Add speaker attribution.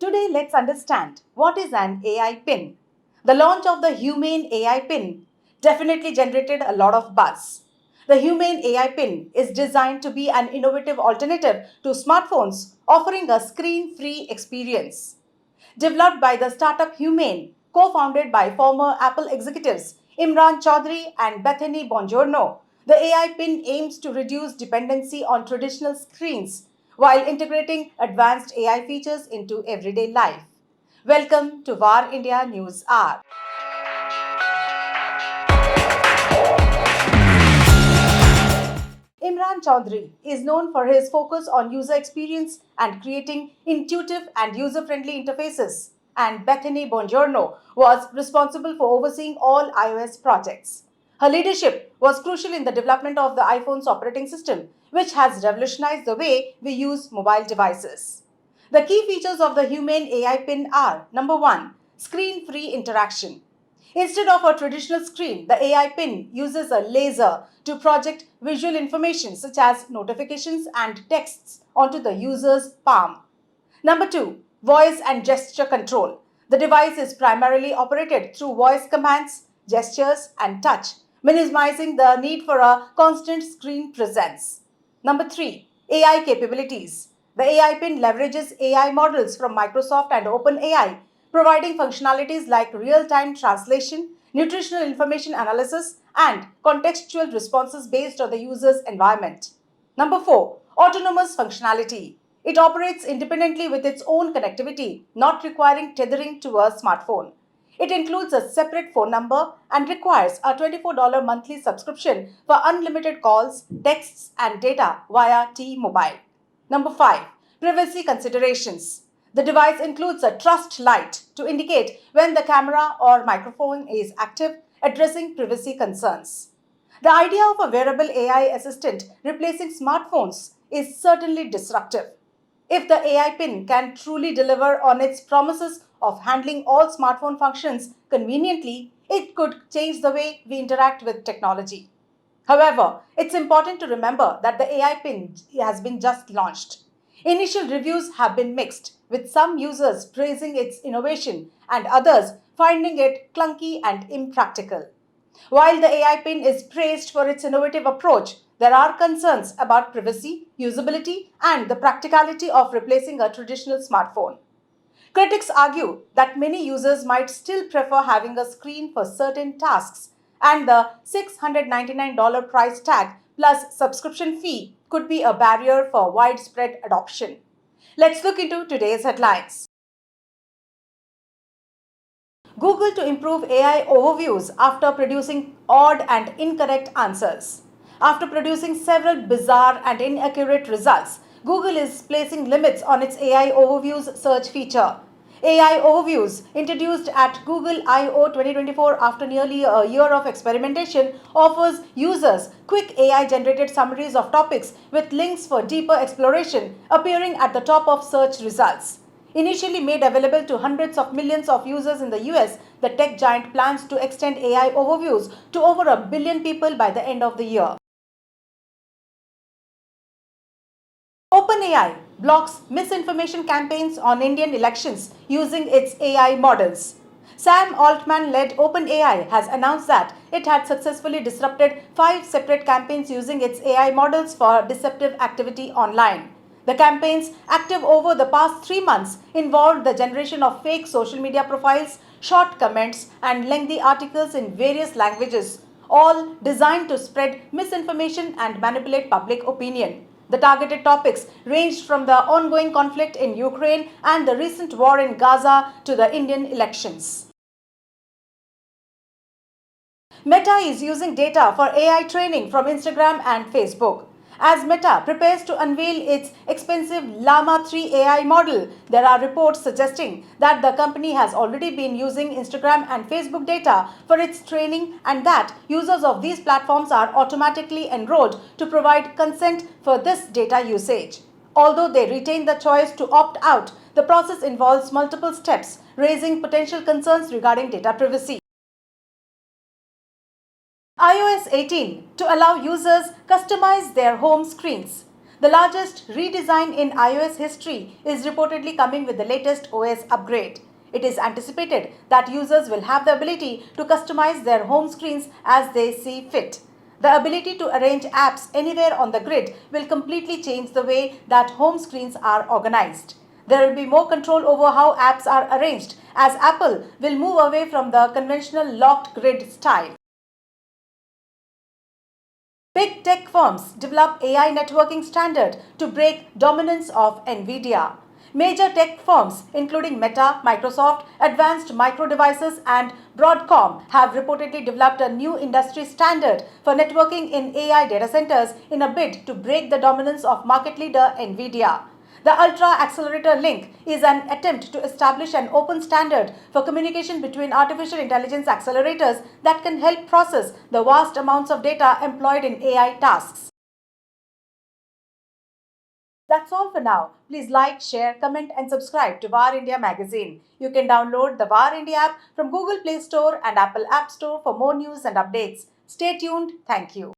Speaker 1: Today, let's understand what is an AI pin. The launch of the Humane AI pin definitely generated a lot of buzz. The Humane AI pin is designed to be an innovative alternative to smartphones, offering a screen free experience. Developed by the startup Humane, co founded by former Apple executives Imran Chaudhry and Bethany Bongiorno, the AI pin aims to reduce dependency on traditional screens while integrating advanced AI features into everyday life. Welcome to VAR India News Hour. Imran Chaudhry is known for his focus on user experience and creating intuitive and user friendly interfaces, and Bethany Bongiorno was responsible for overseeing all iOS projects. Her leadership was crucial in the development of the iPhone's operating system, which has revolutionized the way we use mobile devices. The key features of the Humane AI pin are: number one, screen free interaction. Instead of a traditional screen, the AI pin uses a laser to project visual information such as notifications and texts onto the user's palm. Number two, voice and gesture control. The device is primarily operated through voice commands, gestures, and touch, minimizing the need for a constant screen presence. Number three, AI capabilities. The AI pin leverages AI models from Microsoft and OpenAI, providing functionalities like real time translation, nutritional information analysis, and contextual responses based on the user's environment. Number four, autonomous functionality. It operates independently with its own connectivity, not requiring tethering to a smartphone. It includes a separate phone number and requires a $24 monthly subscription for unlimited calls, texts, and data via T-Mobile. Number 5. Privacy considerations. The device includes a trust light to indicate when the camera or microphone is active, addressing privacy concerns. The idea of a wearable AI assistant replacing smartphones is certainly disruptive. If the AI pin can truly deliver on its promises of handling all smartphone functions conveniently, it could change the way we interact with technology. However, it's important to remember that the AI pin has been just launched. Initial reviews have been mixed, with some users praising its innovation and others finding it clunky and impractical. While the AI pin is praised for its innovative approach, there are concerns about privacy, usability, and the practicality of replacing a traditional smartphone. Critics argue that many users might still prefer having a screen for certain tasks, and the $699 price tag plus subscription fee could be a barrier for widespread adoption. Let's look into today's headlines. Google to improve AI overviews after producing odd and incorrect answers. After producing several bizarre and inaccurate results, Google is placing limits on its AI overviews search feature. AI Overviews, introduced at Google I/O 2024 after nearly a year of experimentation, offers users quick AI generated summaries of topics with links for deeper exploration appearing at the top of search results. Initially made available to hundreds of millions of users in the US, the tech giant plans to extend AI overviews to over a billion people by the end of the year. OpenAI blocks misinformation campaigns on Indian elections using its AI models. Sam Altman led OpenAI has announced that it had successfully disrupted 5 separate campaigns using its AI models for deceptive activity online. The campaigns, active over the past 3 months, involved the generation of fake social media profiles, short comments, and lengthy articles in various languages, all designed to spread misinformation and manipulate public opinion. The targeted topics ranged from the ongoing conflict in Ukraine and the recent war in Gaza to the Indian elections. Meta is using data for AI training from Instagram and Facebook. As Meta prepares to unveil its expensive Llama 3 AI model, there are reports suggesting that the company has already been using Instagram and Facebook data for its training and that users of these platforms are automatically enrolled to provide consent for this data usage. Although they retain the choice to opt out, the process involves multiple steps, raising potential concerns regarding data privacy. iOS 18 to allow users customize their home screens. The largest redesign in iOS history is reportedly coming with the latest OS upgrade. It is anticipated that users will have the ability to customize their home screens as they see fit. The ability to arrange apps anywhere on the grid will completely change the way that home screens are organized. There will be more control over how apps are arranged, as Apple will move away from the conventional locked grid style. Big tech firms develop AI networking standard to break dominance of Nvidia. Major tech firms including Meta, Microsoft, Advanced Micro Devices and Broadcom have reportedly developed a new industry standard for networking in AI data centers in a bid to break the dominance of market leader Nvidia. The Ultra Accelerator Link is an attempt to establish an open standard for communication between artificial intelligence accelerators that can help process the vast amounts of data employed in AI tasks. That's all for now. Please like, share, comment, and subscribe to VAR India magazine. You can download the VAR India app from Google Play Store and Apple App Store for more news and updates. Stay tuned. Thank you.